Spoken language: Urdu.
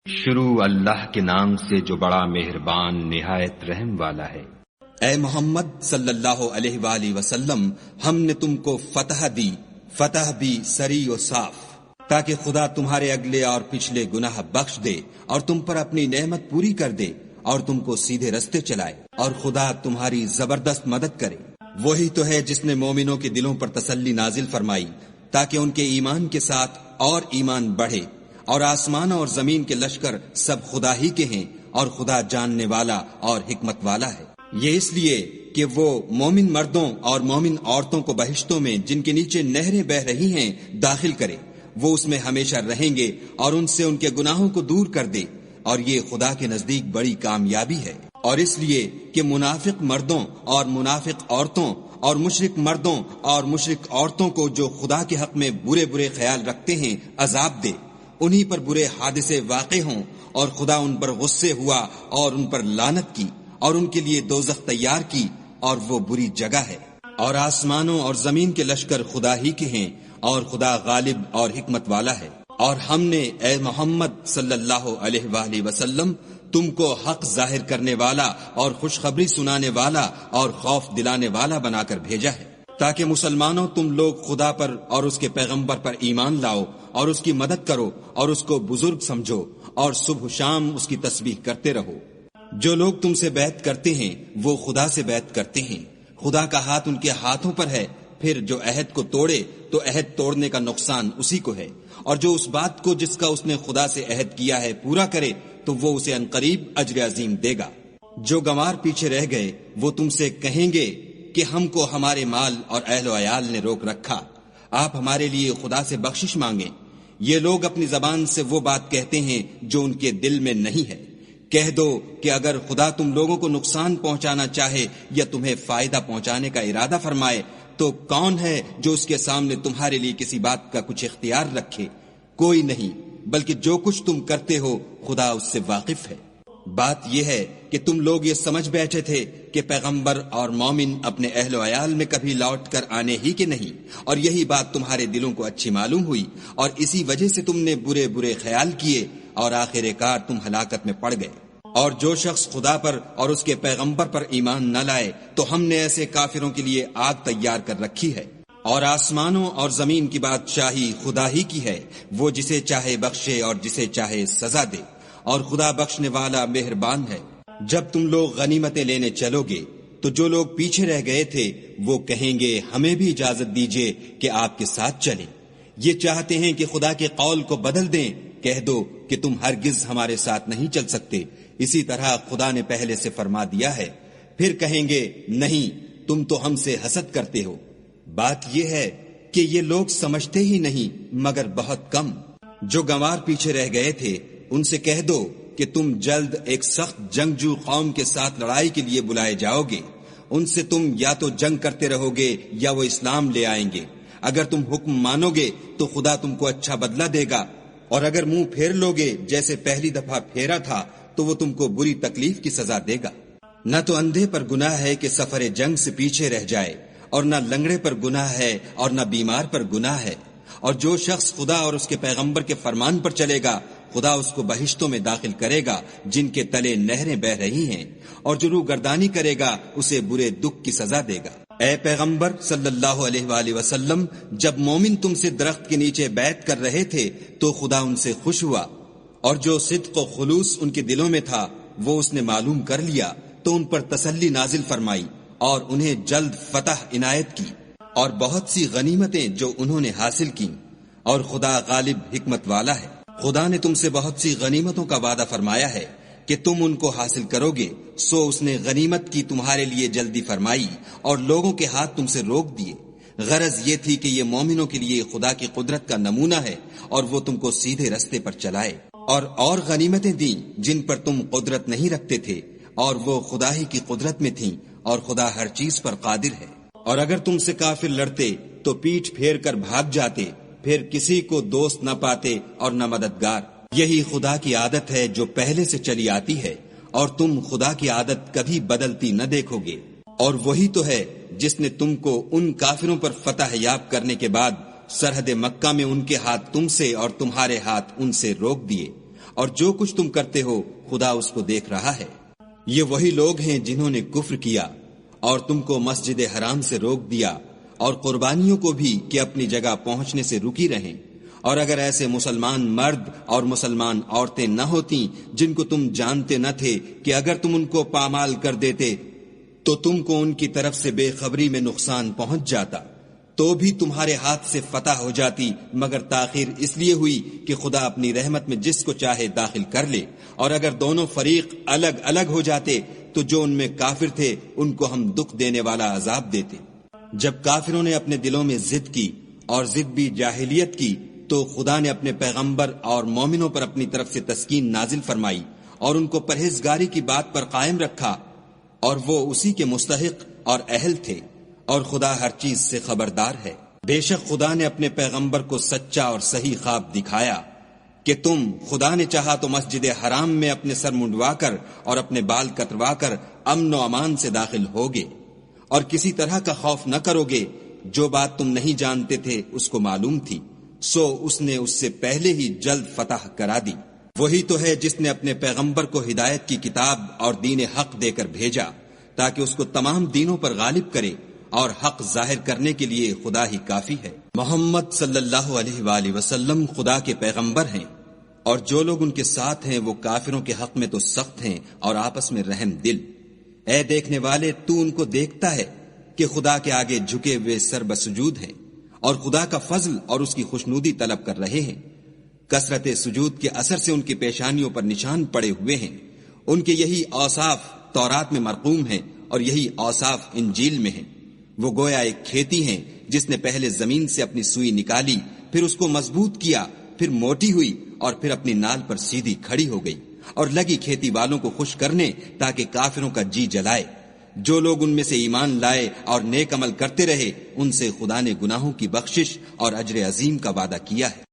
شروع اللہ کے نام سے جو بڑا مہربان نہایت رحم والا ہے۔ اے محمد صلی اللہ علیہ وآلہ وسلم، ہم نے تم کو فتح دی، فتح بھی سری و صاف، تاکہ خدا تمہارے اگلے اور پچھلے گناہ بخش دے اور تم پر اپنی نعمت پوری کر دے اور تم کو سیدھے رستے چلائے، اور خدا تمہاری زبردست مدد کرے۔ وہی تو ہے جس نے مومنوں کے دلوں پر تسلی نازل فرمائی تاکہ ان کے ایمان کے ساتھ اور ایمان بڑھے، اور آسمان اور زمین کے لشکر سب خدا ہی کے ہیں، اور خدا جاننے والا اور حکمت والا ہے۔ یہ اس لیے کہ وہ مومن مردوں اور مومن عورتوں کو بہشتوں میں جن کے نیچے نہریں بہ رہی ہیں داخل کرے، وہ اس میں ہمیشہ رہیں گے اور ان سے ان کے گناہوں کو دور کر دے، اور یہ خدا کے نزدیک بڑی کامیابی ہے۔ اور اس لیے کہ منافق مردوں اور منافق عورتوں اور مشرک مردوں اور مشرک عورتوں کو جو خدا کے حق میں برے برے خیال رکھتے ہیں عذاب دے، انہی پر برے حادثے واقع ہوں، اور خدا ان پر غصے ہوا اور ان پر لعنت کی، اور ان کے لیے دوزخ تیار کی، اور وہ بری جگہ ہے۔ اور آسمانوں اور زمین کے لشکر خدا ہی کے ہیں، اور خدا غالب اور حکمت والا ہے۔ اور ہم نے اے محمد صلی اللہ علیہ وآلہ وسلم تم کو حق ظاہر کرنے والا اور خوشخبری سنانے والا اور خوف دلانے والا بنا کر بھیجا ہے، تاکہ مسلمانوں تم لوگ خدا پر اور اس کے پیغمبر پر ایمان لاؤ اور اس کی مدد کرو اور اس کو بزرگ سمجھو، اور صبح و شام اس کی تسبیح کرتے رہو۔ جو لوگ تم سے بیعت کرتے ہیں وہ خدا سے بیعت کرتے ہیں، خدا کا ہاتھ ان کے ہاتھوں پر ہے۔ پھر جو عہد کو توڑے تو عہد توڑنے کا نقصان اسی کو ہے، اور جو اس بات کو جس کا اس نے خدا سے عہد کیا ہے پورا کرے تو وہ اسے عنقریب اجر عظیم دے گا۔ جو گنوار پیچھے رہ گئے وہ تم سے کہیں گے کہ ہم کو ہمارے مال اور اہل و عیال نے روک رکھا، آپ ہمارے لیے خدا سے بخشش مانگیں۔ یہ لوگ اپنی زبان سے وہ بات کہتے ہیں جو ان کے دل میں نہیں ہے۔ کہہ دو کہ اگر خدا تم لوگوں کو نقصان پہنچانا چاہے یا تمہیں فائدہ پہنچانے کا ارادہ فرمائے تو کون ہے جو اس کے سامنے تمہارے لیے کسی بات کا کچھ اختیار رکھے؟ کوئی نہیں، بلکہ جو کچھ تم کرتے ہو خدا اس سے واقف ہے۔ بات یہ ہے کہ تم لوگ یہ سمجھ بیٹھے تھے کہ پیغمبر اور مومن اپنے اہل و عیال میں کبھی لوٹ کر آنے ہی کے نہیں، اور یہی بات تمہارے دلوں کو اچھی معلوم ہوئی، اور اسی وجہ سے تم نے برے برے خیال کیے، اور آخر کار تم ہلاکت میں پڑ گئے۔ اور جو شخص خدا پر اور اس کے پیغمبر پر ایمان نہ لائے تو ہم نے ایسے کافروں کے لیے آگ تیار کر رکھی ہے۔ اور آسمانوں اور زمین کی بادشاہی خدا ہی کی ہے، وہ جسے چاہے بخشے اور جسے چاہے سزا دے، اور خدا بخشنے والا مہربان ہے۔ جب تم لوگ غنیمتیں لینے چلو گے تو جو لوگ پیچھے رہ گئے تھے وہ کہیں گے ہمیں بھی اجازت دیجیے کہ آپ کے ساتھ چلیں۔ یہ چاہتے ہیں کہ خدا کے قول کو بدل دیں، کہہ دو کہ تم ہرگز ہمارے ساتھ نہیں چل سکتے، اسی طرح خدا نے پہلے سے فرما دیا ہے۔ پھر کہیں گے نہیں، تم تو ہم سے حسد کرتے ہو۔ بات یہ ہے کہ یہ لوگ سمجھتے ہی نہیں مگر بہت کم۔ جو گنوار پیچھے رہ گئے تھے ان سے کہہ دو کہ تم جلد ایک سخت جنگجو قوم کے ساتھ لڑائی کے لیے بلائے جاؤ گے، ان سے تم یا تو جنگ کرتے رہو گے یا وہ اسلام لے آئیں گے۔ اگر تم حکم مانو گے تو خدا تم کو اچھا بدلہ دے گا، اور اگر منہ پھیر لو گے جیسے پہلی دفعہ پھیرا تھا تو وہ تم کو بری تکلیف کی سزا دے گا۔ نہ تو اندھے پر گناہ ہے کہ سفر جنگ سے پیچھے رہ جائے، اور نہ لنگڑے پر گناہ ہے اور نہ بیمار پر گناہ ہے، اور جو شخص خدا اور اس کے پیغمبر کے فرمان پر چلے گا خدا اس کو بہشتوں میں داخل کرے گا جن کے تلے نہریں بہ رہی ہیں، اور جو روگردانی کرے گا اسے برے دکھ کی سزا دے گا۔ اے پیغمبر صلی اللہ علیہ وآلہ وسلم، جب مومن تم سے درخت کے نیچے بیعت کر رہے تھے تو خدا ان سے خوش ہوا، اور جو صدق و خلوص ان کے دلوں میں تھا وہ اس نے معلوم کر لیا تو ان پر تسلی نازل فرمائی اور انہیں جلد فتح عنایت کی، اور بہت سی غنیمتیں جو انہوں نے حاصل کی، اور خدا غالب حکمت والا ہے۔ خدا نے تم سے بہت سی غنیمتوں کا وعدہ فرمایا ہے کہ تم ان کو حاصل کرو گے، سو اس نے غنیمت کی تمہارے لیے جلدی فرمائی اور لوگوں کے ہاتھ تم سے روک دیے۔ غرض یہ تھی کہ یہ مومنوں کے لیے خدا کی قدرت کا نمونہ ہے اور وہ تم کو سیدھے رستے پر چلائے، اور غنیمتیں دیں جن پر تم قدرت نہیں رکھتے تھے، اور وہ خدا ہی کی قدرت میں تھیں، اور خدا ہر چیز پر قادر ہے۔ اور اگر تم سے کافر لڑتے تو پیٹھ پھیر کر بھاگ جاتے، پھر کسی کو دوست نہ پاتے اور نہ مددگار۔ یہی خدا کی عادت ہے جو پہلے سے چلی آتی ہے، اور تم خدا کی عادت کبھی بدلتی نہ دیکھو گے۔ اور وہی تو ہے جس نے تم کو ان کافروں پر فتح یاب کرنے کے بعد سرحد مکہ میں ان کے ہاتھ تم سے اور تمہارے ہاتھ ان سے روک دیے، اور جو کچھ تم کرتے ہو خدا اس کو دیکھ رہا ہے۔ یہ وہی لوگ ہیں جنہوں نے کفر کیا اور تم کو مسجد حرام سے روک دیا اور قربانیوں کو بھی کہ اپنی جگہ پہنچنے سے رکی رہیں، اور اگر ایسے مسلمان مرد اور مسلمان عورتیں نہ ہوتیں جن کو تم جانتے نہ تھے کہ اگر تم ان کو پامال کر دیتے تو تم کو ان کی طرف سے بے خبری میں نقصان پہنچ جاتا، تو بھی تمہارے ہاتھ سے فتح ہو جاتی، مگر تاخیر اس لیے ہوئی کہ خدا اپنی رحمت میں جس کو چاہے داخل کر لے۔ اور اگر دونوں فریق الگ الگ ہو جاتے تو جو ان میں کافر تھے ان کو ہم دکھ دینے والا عذاب دیتے۔ جب کافروں نے اپنے دلوں میں ضد کی اور ضد بھی جاہلیت کی تو خدا نے اپنے پیغمبر اور مومنوں پر اپنی طرف سے تسکین نازل فرمائی اور ان کو پرہیزگاری کی بات پر قائم رکھا، اور وہ اسی کے مستحق اور اہل تھے، اور خدا ہر چیز سے خبردار ہے۔ بے شک خدا نے اپنے پیغمبر کو سچا اور صحیح خواب دکھایا کہ تم خدا نے چاہا تو مسجد حرام میں اپنے سر منڈوا کر اور اپنے بال کتروا کر امن و امان سے داخل ہوگے، اور کسی طرح کا خوف نہ کرو گے۔ جو بات تم نہیں جانتے تھے اس کو معلوم تھی، سو اس نے اس سے پہلے ہی جلد فتح کرا دی۔ وہی تو ہے جس نے اپنے پیغمبر کو ہدایت کی کتاب اور دین حق دے کر بھیجا تاکہ اس کو تمام دینوں پر غالب کرے، اور حق ظاہر کرنے کے لیے خدا ہی کافی ہے۔ محمد صلی اللہ علیہ وآلہ وسلم خدا کے پیغمبر ہیں، اور جو لوگ ان کے ساتھ ہیں وہ کافروں کے حق میں تو سخت ہیں اور آپس میں رحم دل۔ اے دیکھنے والے، تو ان کو دیکھتا ہے کہ خدا کے آگے جھکے ہوئے سر بسجود ہیں اور خدا کا فضل اور اس کی خوشنودی طلب کر رہے ہیں۔ کثرت سجود کے اثر سے ان کی پیشانیوں پر نشان پڑے ہوئے ہیں۔ ان کے یہی اوصاف تورات میں مرقوم ہیں اور یہی اوصاف انجیل میں ہیں۔ وہ گویا ایک کھیتی ہیں جس نے پہلے زمین سے اپنی سوئی نکالی، پھر اس کو مضبوط کیا، پھر موٹی ہوئی اور پھر اپنی نال پر سیدھی کھڑی ہو گئی، اور لگی کھیتی والوں کو خوش کرنے تاکہ کافروں کا جی جلائے۔ جو لوگ ان میں سے ایمان لائے اور نیک عمل کرتے رہے ان سے خدا نے گناہوں کی بخشش اور اجر عظیم کا وعدہ کیا ہے۔